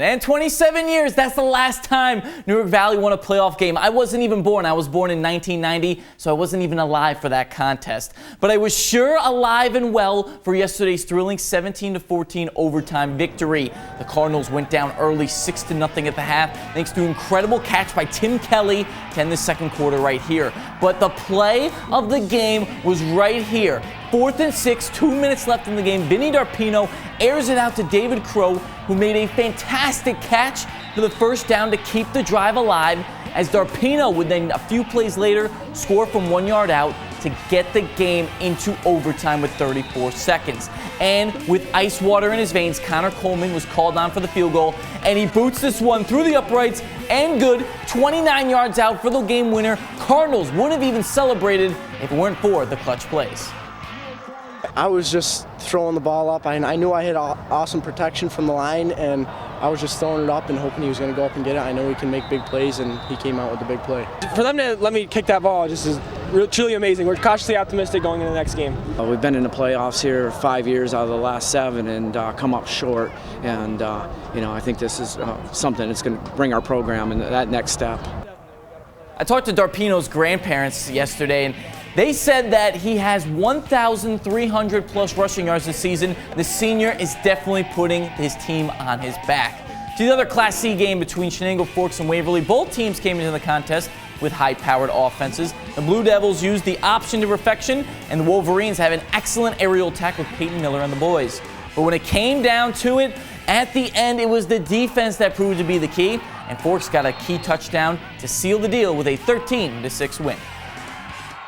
And 27 years, that's the last time Newark Valley won a playoff game. I wasn't even born. I was born in 1990, so I wasn't even alive for that contest. But I was sure alive and well for yesterday's thrilling 17-14 overtime victory. The Cardinals went down early 6-0 at the half, thanks to an incredible catch by Tim Kelly to end the second quarter right here. But the play of the game was right here. 4th and 6, 2 minutes left in the game. Vinny Darpino airs it out to David Crow, who made a fantastic catch for the first down to keep the drive alive, as Darpino would then, a few plays later, score from 1 yard out to get the game into overtime with 34 seconds. And with ice water in his veins, Connor Coleman was called on for the field goal, and he boots this one through the uprights and good, 29 yards out for the game winner. Cardinals wouldn't have even celebrated if it weren't for the clutch plays. I was just throwing the ball up. I knew I had awesome protection from the line, and I was just throwing it up and hoping he was going to go up and get it. I know he can make big plays, and he came out with the big play. For them to let me kick that ball just is truly amazing. We're cautiously optimistic going into the next game. We've been in the playoffs here 5 years out of the last 7 and come up short. And, I think this is something that's going to bring our program in that next step. I talked to Darpino's grandparents yesterday, and they said that he has 1,300 plus rushing yards this season. The senior is definitely putting his team on his back. To the other Class C game between Chenango, Forks, and Waverly, both teams came into the contest with high-powered offenses. The Blue Devils used the option to perfection, and the Wolverines have an excellent aerial attack with Peyton Miller and the boys. But when it came down to it, at the end, it was the defense that proved to be the key, and Forks got a key touchdown to seal the deal with a 13-6 win.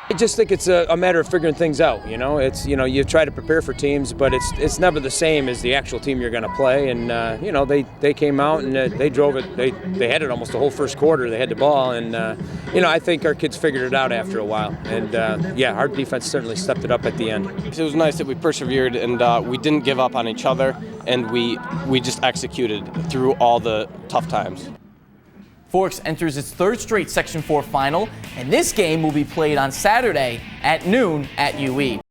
I just think it's a matter of figuring things out. It's you try to prepare for teams, but it's never the same as the actual team you're going to play. And they came out and they drove it. They had it almost the whole first quarter. They had the ball, and I think our kids figured it out after a while. And our defense certainly stepped it up at the end. It was nice that we persevered and we didn't give up on each other, and we just executed through all the tough times. Forks enters its 3rd straight Section 4 final, and this game will be played on Saturday at noon at UE.